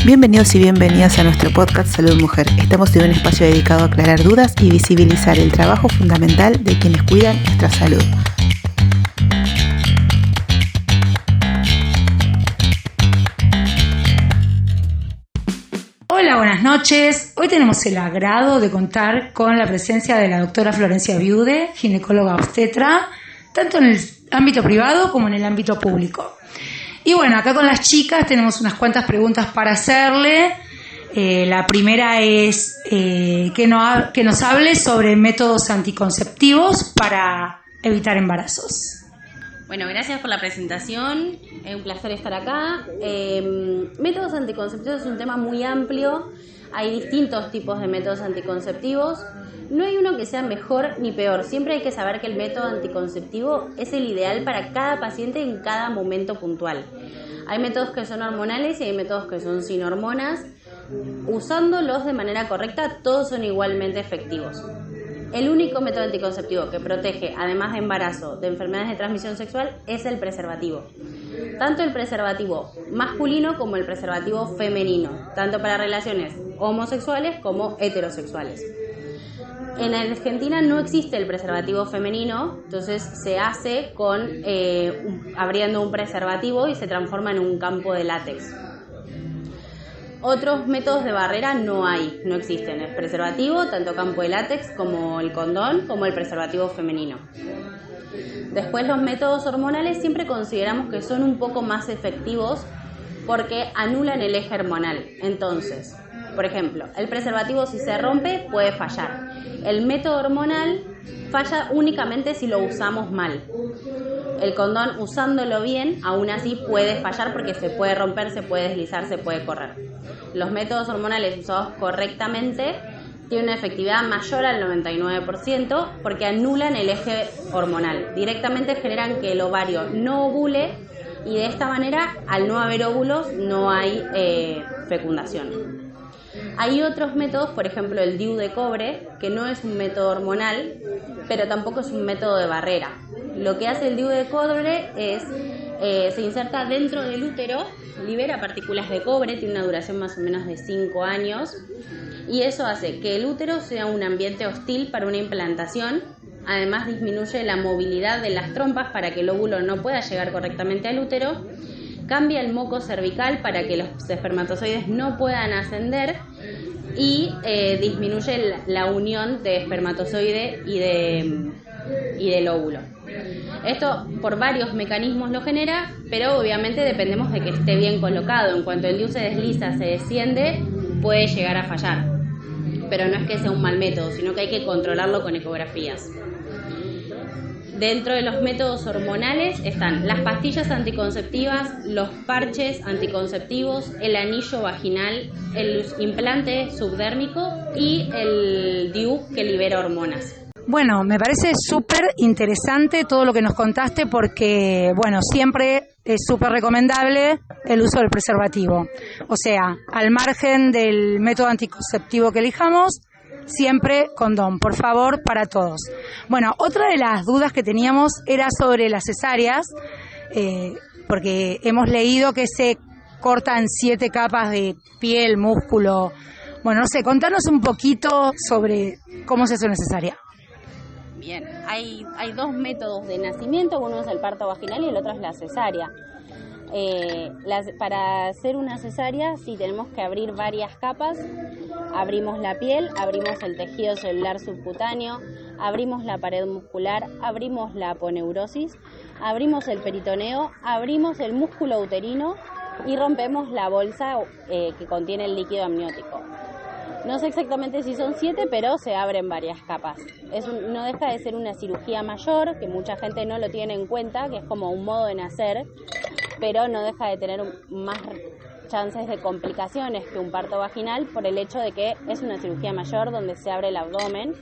Bienvenidos y bienvenidas a nuestro podcast Salud Mujer. Estamos en un espacio dedicado a aclarar dudas y visibilizar el trabajo fundamental de quienes cuidan nuestra salud. Hola, buenas noches. Hoy tenemos el agrado de contar con la presencia de la doctora Florencia Viude, ginecóloga obstetra, tanto en el ámbito privado como en el ámbito público. Y bueno, acá con las chicas tenemos unas cuantas preguntas para hacerle. La primera es que nos hable sobre métodos anticonceptivos para evitar embarazos. Bueno, gracias por la presentación, es un placer estar acá. Métodos anticonceptivos es un tema muy amplio, hay distintos tipos de métodos anticonceptivos, no hay uno que sea mejor ni peor, siempre hay que saber que el método anticonceptivo es el ideal para cada paciente en cada momento puntual. Hay métodos que son hormonales y hay métodos que son sin hormonas, usándolos de manera correcta todos son igualmente efectivos. El único método anticonceptivo que protege, además de embarazo, de enfermedades de transmisión sexual, es el preservativo. Tanto el preservativo masculino como el preservativo femenino, tanto para relaciones homosexuales como heterosexuales. En Argentina no existe el preservativo femenino, entonces se hace con abriendo un preservativo y se transforma en un campo de látex. Otros métodos de barrera no existen. El preservativo, tanto campo de látex como el condón, como el preservativo femenino. Después los métodos hormonales siempre consideramos que son un poco más efectivos porque anulan el eje hormonal. Entonces, por ejemplo, el preservativo si se rompe puede fallar. El método hormonal falla únicamente si lo usamos mal. El condón usándolo bien, aún así puede fallar porque se puede romper, se puede deslizar, se puede correr. Los métodos hormonales usados correctamente tienen una efectividad mayor al 99% porque anulan el eje hormonal. Directamente generan que el ovario no ovule y de esta manera, al no haber óvulos, no hay fecundación. Hay otros métodos, por ejemplo el DIU de cobre, que no es un método hormonal, pero tampoco es un método de barrera. Lo que hace el DIU de cobre es, se inserta dentro del útero, libera partículas de cobre, tiene una duración más o menos de 5 años, y eso hace que el útero sea un ambiente hostil para una implantación. Además disminuye la movilidad de las trompas para que el óvulo no pueda llegar correctamente al útero, cambia el moco cervical para que los espermatozoides no puedan ascender y disminuye la unión de espermatozoide y del óvulo. Esto por varios mecanismos lo genera, pero obviamente dependemos de que esté bien colocado. En cuanto el DIU se desliza, se desciende, puede llegar a fallar. Pero no es que sea un mal método, sino que hay que controlarlo con ecografías. Dentro de los métodos hormonales están las pastillas anticonceptivas, los parches anticonceptivos, el anillo vaginal, el implante subdérmico y el DIU que libera hormonas. Bueno, me parece súper interesante todo lo que nos contaste porque, bueno, siempre es súper recomendable el uso del preservativo. O sea, al margen del método anticonceptivo que elijamos, siempre condón, por favor, para todos. Bueno, otra de las dudas que teníamos era sobre las cesáreas, porque hemos leído que se cortan 7 capas de piel, músculo. Bueno, no sé, contanos un poquito sobre cómo se hace una cesárea. Bien, hay 2 métodos de nacimiento, uno es el parto vaginal y el otro es la cesárea. Para hacer una cesárea sí tenemos que abrir varias capas, abrimos la piel, abrimos el tejido celular subcutáneo, abrimos la pared muscular, abrimos la aponeurosis, abrimos el peritoneo, abrimos el músculo uterino y rompemos la bolsa que contiene el líquido amniótico. No sé exactamente si son 7, pero se abren varias capas. No deja de ser una cirugía mayor, que mucha gente no lo tiene en cuenta, que es como un modo de nacer, pero no deja de tener más chances de complicaciones que un parto vaginal por el hecho de que es una cirugía mayor donde se abre el abdomen.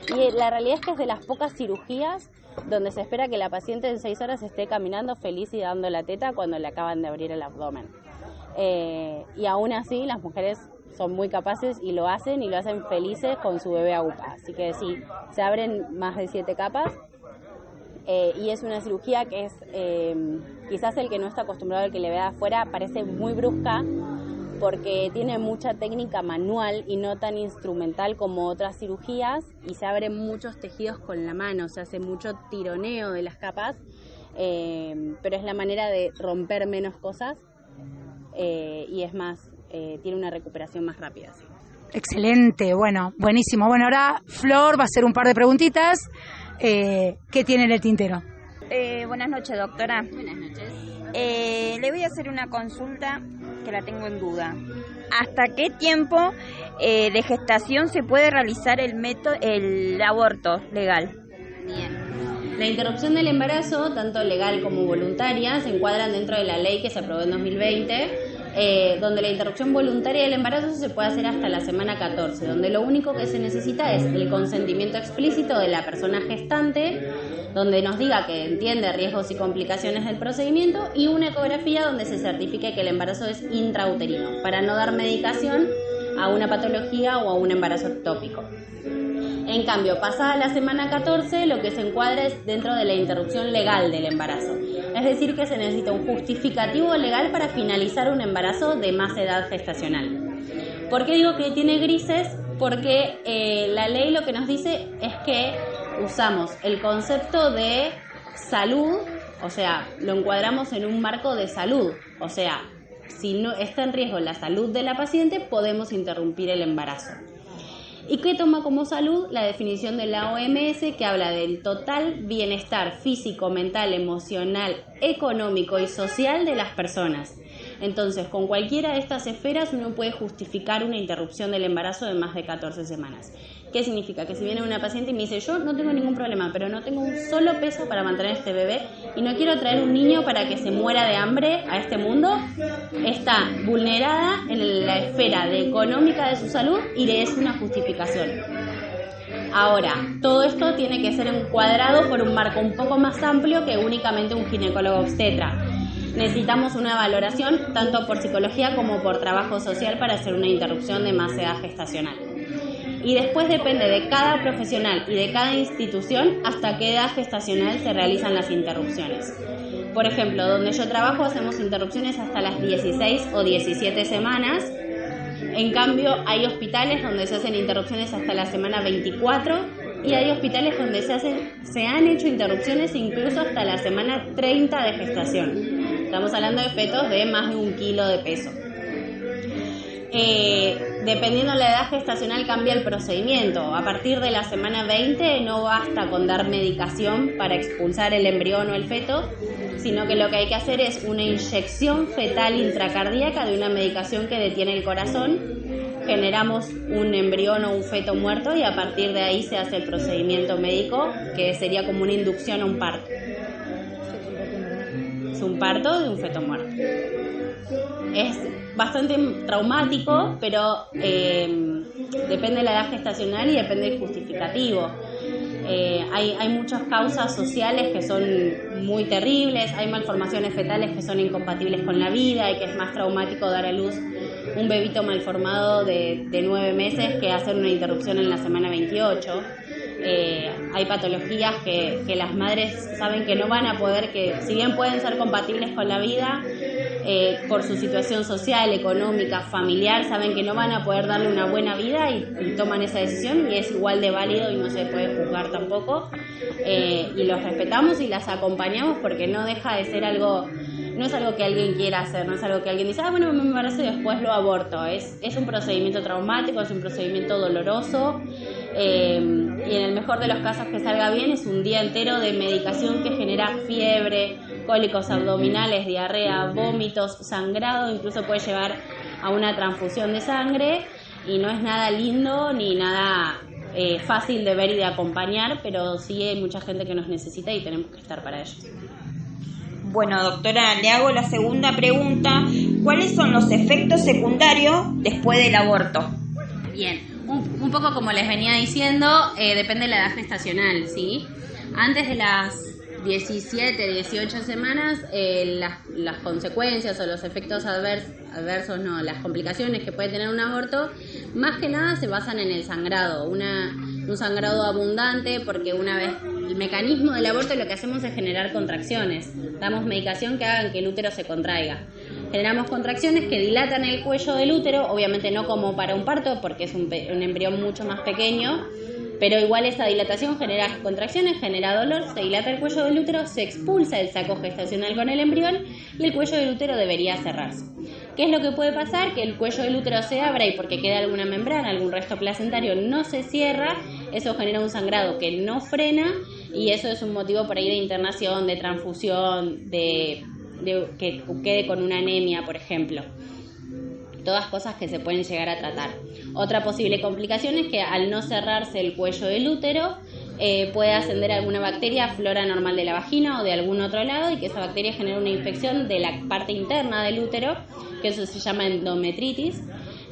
Y la realidad es que es de las pocas cirugías donde se espera que la paciente en 6 horas esté caminando feliz y dando la teta cuando le acaban de abrir el abdomen. Y aún así las mujeres son muy capaces y lo hacen felices con su bebé a UPA. Así que sí, se abren más de 7 capas y es una cirugía que es quizás el que no está acostumbrado al que le vea afuera parece muy brusca, porque tiene mucha técnica manual y no tan instrumental como otras cirugías, y se abren muchos tejidos con la mano, se hace mucho tironeo de las capas, pero es la manera de romper menos cosas y es más, tiene una recuperación más rápida. Sí. Excelente, bueno, buenísimo. Bueno, ahora Flor va a hacer un par de preguntitas. ¿Qué tiene en el tintero? Buenas noches, doctora. Buenas noches. Le voy a hacer una consulta que la tengo en duda. ¿Hasta qué tiempo de gestación se puede realizar el aborto legal? Bien. La interrupción del embarazo, tanto legal como voluntaria, se encuadran dentro de la ley que se aprobó en 2020, donde la interrupción voluntaria del embarazo se puede hacer hasta la semana 14, donde lo único que se necesita es el consentimiento explícito de la persona gestante, donde nos diga que entiende riesgos y complicaciones del procedimiento, y una ecografía donde se certifique que el embarazo es intrauterino, para no dar medicación a una patología o a un embarazo ectópico. En cambio, pasada la semana 14, lo que se encuadra es dentro de la interrupción legal del embarazo. Es decir, que se necesita un justificativo legal para finalizar un embarazo de más edad gestacional. ¿Por qué digo que tiene grises? Porque la ley lo que nos dice es que usamos el concepto de salud, o sea, lo encuadramos en un marco de salud. O sea, si no está en riesgo la salud de la paciente, podemos interrumpir el embarazo. ¿Y qué toma como salud? La definición de la OMS, que habla del total bienestar físico, mental, emocional, económico y social de las personas. Entonces, con cualquiera de estas esferas uno puede justificar una interrupción del embarazo de más de 14 semanas. ¿Qué significa? Que si viene una paciente y me dice, yo no tengo ningún problema, pero no tengo un solo peso para mantener este bebé y no quiero traer un niño para que se muera de hambre a este mundo, está vulnerada en la esfera económica de su salud y es una justificación. Ahora, todo esto tiene que ser encuadrado por un marco un poco más amplio que únicamente un ginecólogo obstetra. Necesitamos una valoración tanto por psicología como por trabajo social para hacer una interrupción de más edad gestacional. Y después depende de cada profesional y de cada institución hasta qué edad gestacional se realizan las interrupciones. Por ejemplo, donde yo trabajo hacemos interrupciones hasta las 16 o 17 semanas. En cambio, hay hospitales donde se hacen interrupciones hasta la semana 24 y hay hospitales donde se han hecho interrupciones incluso hasta la semana 30 de gestación. Estamos hablando de fetos de más de 1 kilo de peso. Dependiendo de la edad gestacional cambia el procedimiento. A partir de la semana 20 no basta con dar medicación para expulsar el embrión o el feto, sino que lo que hay que hacer es una inyección fetal intracardíaca de una medicación que detiene el corazón. Generamos un embrión o un feto muerto y a partir de ahí se hace el procedimiento médico, que sería como una inducción a un parto. Es un parto de un feto muerto. Es bastante traumático, pero depende de la edad gestacional y depende del justificativo. Hay muchas causas sociales que son muy terribles, hay malformaciones fetales que son incompatibles con la vida y que es más traumático dar a luz un bebito malformado de 9 meses que hacer una interrupción en la semana 28. Hay patologías que las madres saben que no van a poder, que si bien pueden ser compatibles con la vida, por su situación social, económica, familiar, saben que no van a poder darle una buena vida y toman esa decisión y es igual de válido y no se puede juzgar tampoco. Y los respetamos y las acompañamos porque no deja de ser algo, no es algo que alguien quiera hacer, no es algo que alguien dice, bueno, me embarazo y después lo aborto. Es un procedimiento traumático, es un procedimiento doloroso. Y en el mejor de los casos que salga bien es un día entero de medicación que genera fiebre, cólicos abdominales, diarrea, vómitos, sangrado, incluso puede llevar a una transfusión de sangre y no es nada lindo ni nada fácil de ver y de acompañar, pero sí hay mucha gente que nos necesita y tenemos que estar para ellos. Bueno, doctora, le hago la segunda pregunta. ¿Cuáles son los efectos secundarios después del aborto? Bien. Un poco como les venía diciendo, depende de la edad gestacional, ¿sí? Antes de las 17, 18 semanas, las consecuencias o los efectos adversos, no, las complicaciones que puede tener un aborto, más que nada se basan en el sangrado, un sangrado abundante, porque una vez el mecanismo del aborto lo que hacemos es generar contracciones, damos medicación que hagan que el útero se contraiga. generamos contracciones que dilatan el cuello del útero, obviamente no como para un parto porque es un embrión mucho más pequeño, pero igual esa dilatación genera contracciones, genera dolor, se dilata el cuello del útero, se expulsa el saco gestacional con el embrión y el cuello del útero debería cerrarse. ¿Qué es lo que puede pasar? Que el cuello del útero se abra y porque queda alguna membrana, algún resto placentario no se cierra, eso genera un sangrado que no frena y eso es un motivo por ahí de internación, de transfusión, de que quede con una anemia, por ejemplo. Todas cosas que se pueden llegar a tratar. Otra posible complicación es que al no cerrarse el cuello del útero puede ascender alguna bacteria, flora normal de la vagina o de algún otro lado y que esa bacteria genere una infección de la parte interna del útero, que eso se llama endometritis,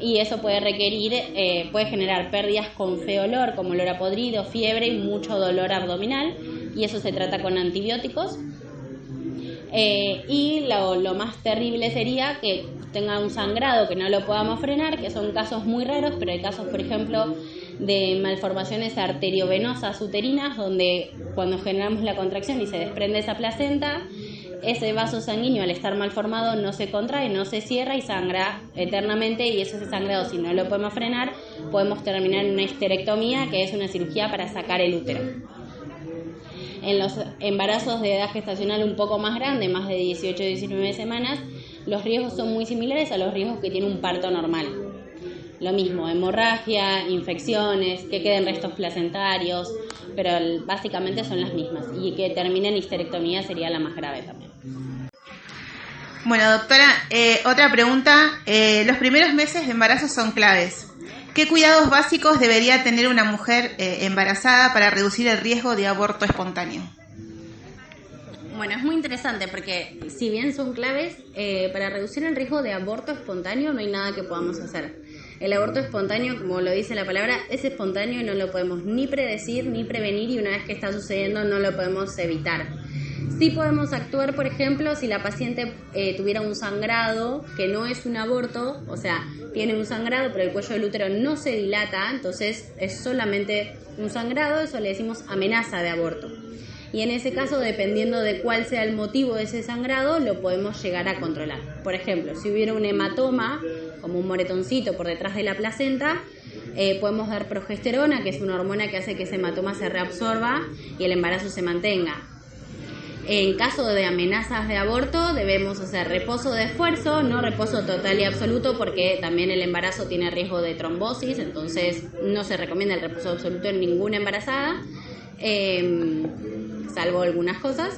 y eso puede requerir, puede generar pérdidas con feo olor, como olor a podrido, fiebre y mucho dolor abdominal, y eso se trata con antibióticos. Y lo más terrible sería que tenga un sangrado que no lo podamos frenar, que son casos muy raros, pero hay casos, por ejemplo, de malformaciones arteriovenosas uterinas, donde cuando generamos la contracción y se desprende esa placenta, ese vaso sanguíneo al estar mal formado no se contrae, no se cierra y sangra eternamente, y ese sangrado, si no lo podemos frenar, podemos terminar en una histerectomía, que es una cirugía para sacar el útero. En los embarazos de edad gestacional un poco más grande, más de 18-19 semanas, los riesgos son muy similares a los riesgos que tiene un parto normal. Lo mismo, hemorragia, infecciones, que queden restos placentarios, pero básicamente son las mismas. Y que termine en histerectomía sería la más grave también. Bueno, doctora, otra pregunta. Los primeros meses de embarazo son claves. ¿Qué cuidados básicos debería tener una mujer embarazada para reducir el riesgo de aborto espontáneo? Bueno, es muy interesante porque si bien son claves, para reducir el riesgo de aborto espontáneo no hay nada que podamos hacer. El aborto espontáneo, como lo dice la palabra, es espontáneo y no lo podemos ni predecir ni prevenir, y una vez que está sucediendo no lo podemos evitar. Sí podemos actuar, por ejemplo, si la paciente tuviera un sangrado que no es un aborto, o sea, tiene un sangrado pero el cuello del útero no se dilata, entonces es solamente un sangrado, eso le decimos amenaza de aborto. Y en ese caso, dependiendo de cuál sea el motivo de ese sangrado, lo podemos llegar a controlar. Por ejemplo, si hubiera un hematoma, como un moretoncito por detrás de la placenta, podemos dar progesterona, que es una hormona que hace que ese hematoma se reabsorba y el embarazo se mantenga. En caso de amenazas de aborto, debemos hacer reposo de esfuerzo, no reposo total y absoluto, porque también el embarazo tiene riesgo de trombosis, entonces no se recomienda el reposo absoluto en ninguna embarazada, salvo algunas cosas,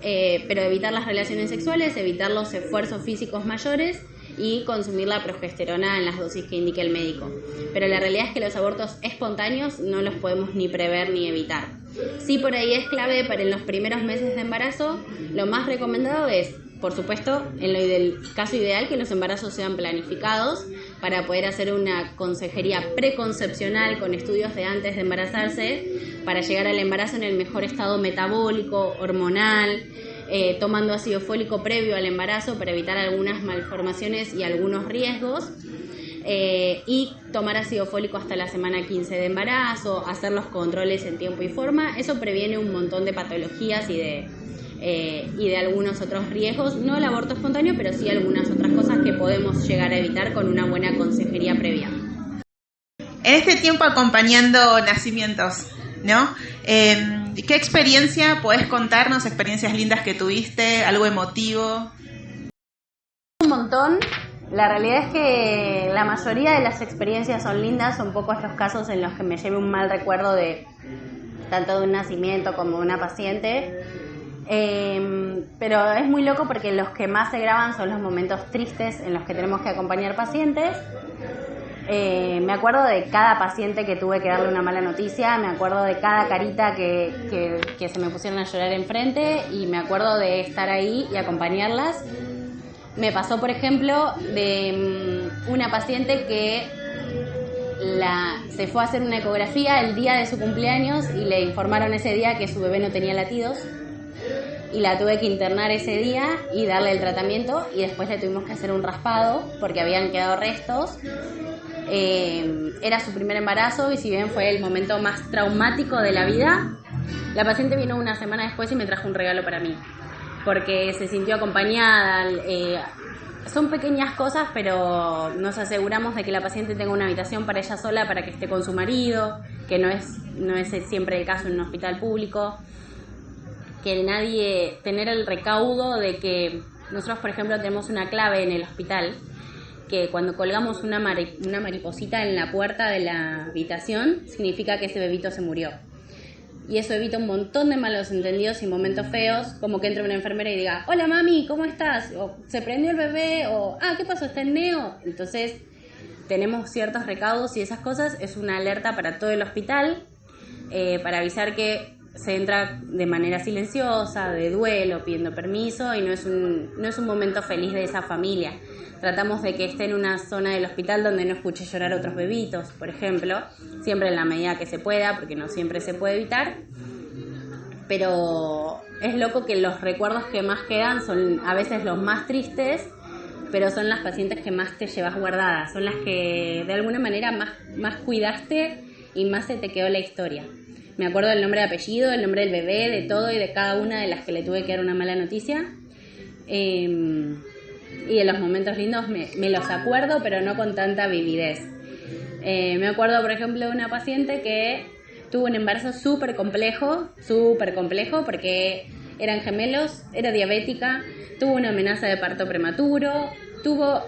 pero evitar las relaciones sexuales, evitar los esfuerzos físicos mayores y consumir la progesterona en las dosis que indique el médico. Pero la realidad es que los abortos espontáneos no los podemos ni prever ni evitar. Sí, por ahí es clave para en los primeros meses de embarazo, lo más recomendado es, por supuesto, en el caso ideal, que los embarazos sean planificados para poder hacer una consejería preconcepcional con estudios de antes de embarazarse, para llegar al embarazo en el mejor estado metabólico, hormonal, tomando ácido fólico previo al embarazo para evitar algunas malformaciones y algunos riesgos, y tomar ácido fólico hasta la semana 15 de embarazo, hacer los controles en tiempo y forma. Eso previene un montón de patologías y de algunos otros riesgos, no el aborto espontáneo, pero sí algunas otras cosas que podemos llegar a evitar con una buena consejería previa. En este tiempo acompañando nacimientos, ¿no? ¿Qué experiencia podés contarnos? ¿Experiencias lindas que tuviste? ¿Algo emotivo? Un montón. La realidad es que la mayoría de las experiencias son lindas, son pocos los casos en los que me lleve un mal recuerdo de tanto de un nacimiento como de una paciente. Pero es muy loco porque los que más se graban son los momentos tristes en los que tenemos que acompañar pacientes. Me acuerdo de cada paciente que tuve que darle una mala noticia, me acuerdo de cada carita que se me pusieron a llorar enfrente, y me acuerdo de estar ahí y acompañarlas. Me pasó, por ejemplo, de una paciente que se fue a hacer una ecografía el día de su cumpleaños y le informaron ese día que su bebé no tenía latidos, y la tuve que internar ese día y darle el tratamiento, y después le tuvimos que hacer un raspado porque habían quedado restos. Era su primer embarazo y si bien fue el momento más traumático de la vida, la paciente vino una semana después y me trajo un regalo para mí porque se sintió acompañada, son pequeñas cosas, pero nos aseguramos de que la paciente tenga una habitación para ella sola, para que esté con su marido, que no es siempre el caso en un hospital público, que nadie, tener el recaudo de que nosotros, por ejemplo, tenemos una clave en el hospital, que cuando colgamos una mariposita en la puerta de la habitación, significa que ese bebito se murió. Y eso evita un montón de malos entendidos y momentos feos, como que entre una enfermera y diga, hola mami, ¿cómo estás? O se prendió el bebé, o ¿qué pasó? ¿Está en neo? Entonces tenemos ciertos recaudos y esas cosas, es una alerta para todo el hospital, para avisar que se entra de manera silenciosa, de duelo, pidiendo permiso, y no es un momento feliz de esa familia. Tratamos de que esté en una zona del hospital donde no escuche llorar a otros bebitos, por ejemplo, siempre en la medida que se pueda, porque no siempre se puede evitar. Pero es loco que los recuerdos que más quedan son a veces los más tristes, pero son las pacientes que más te llevas guardadas, son las que de alguna manera más cuidaste y más se te quedó la historia. Me acuerdo del nombre y apellido, el nombre del bebé, de todo y de cada una de las que le tuve que dar una mala noticia. Y de los momentos lindos me los acuerdo, pero no con tanta vividez. Me acuerdo, por ejemplo, de una paciente que tuvo un embarazo súper complejo, porque eran gemelos, era diabética, tuvo una amenaza de parto prematuro, tuvo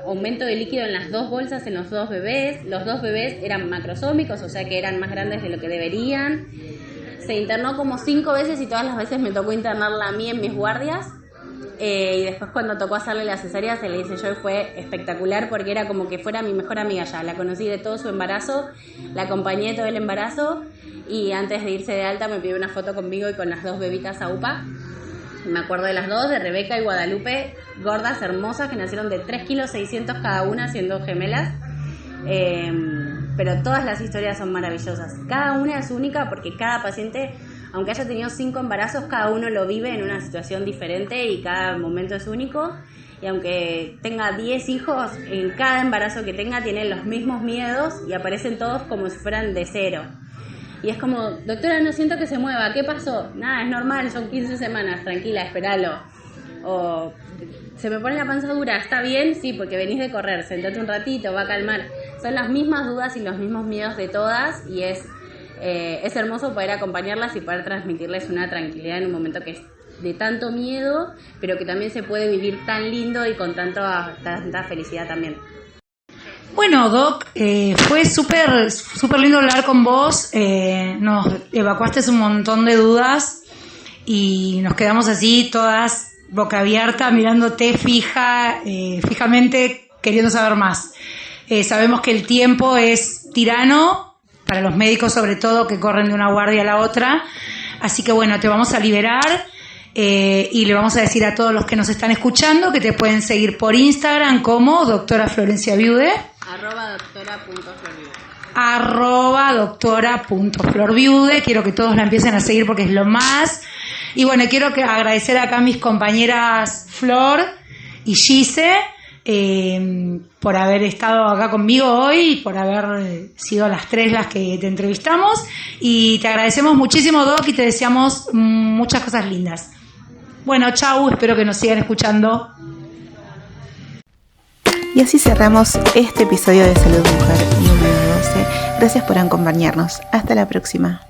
aumento de líquido en las 2 bolsas en los 2 bebés, los 2 bebés eran macrosómicos, o sea que eran más grandes de lo que deberían. Se internó como 5 veces y todas las veces me tocó internarla a mí en mis guardias. Y después cuando tocó hacerle la cesárea se le hice yo y fue espectacular porque era como que fuera mi mejor amiga ya. La conocí de todo su embarazo, la acompañé todo el embarazo y antes de irse de alta me pidió una foto conmigo y con las 2 bebitas a UPA. Me acuerdo de las 2, de Rebeca y Guadalupe, gordas, hermosas, que nacieron de 3 kilos 600 cada una, siendo gemelas. Pero todas las historias son maravillosas. Cada una es única porque cada paciente, aunque haya tenido 5 embarazos, cada uno lo vive en una situación diferente y cada momento es único. Y aunque tenga 10 hijos, en cada embarazo que tenga tienen los mismos miedos y aparecen todos como si fueran de cero. Y es como, doctora, no siento que se mueva, ¿qué pasó? Nada, es normal, son 15 semanas, tranquila, espéralo. O, se me pone la panza dura, ¿está bien? Sí, porque venís de correr, sentate un ratito, va a calmar. Son las mismas dudas y los mismos miedos de todas y es hermoso poder acompañarlas y poder transmitirles una tranquilidad en un momento que es de tanto miedo, pero que también se puede vivir tan lindo y con tanta felicidad también. Bueno, Doc, fue súper lindo hablar con vos, nos evacuaste un montón de dudas y nos quedamos así todas boca abierta mirándote fijamente queriendo saber más. Sabemos que el tiempo es tirano, para los médicos sobre todo que corren de una guardia a la otra, así que bueno, te vamos a liberar y le vamos a decir a todos los que nos están escuchando que te pueden seguir por Instagram como doctora Florencia Viude. @doctora.florviude. Quiero que todos la empiecen a seguir porque es lo más. Y bueno, quiero agradecer acá a mis compañeras Flor y Gise por haber estado acá conmigo hoy y por haber sido las 3 las que te entrevistamos. Y te agradecemos muchísimo, Doc, y te deseamos muchas cosas lindas. Bueno, chau, espero que nos sigan escuchando. Y así cerramos este episodio de Salud Mujer número 12. Gracias por acompañarnos. Hasta la próxima.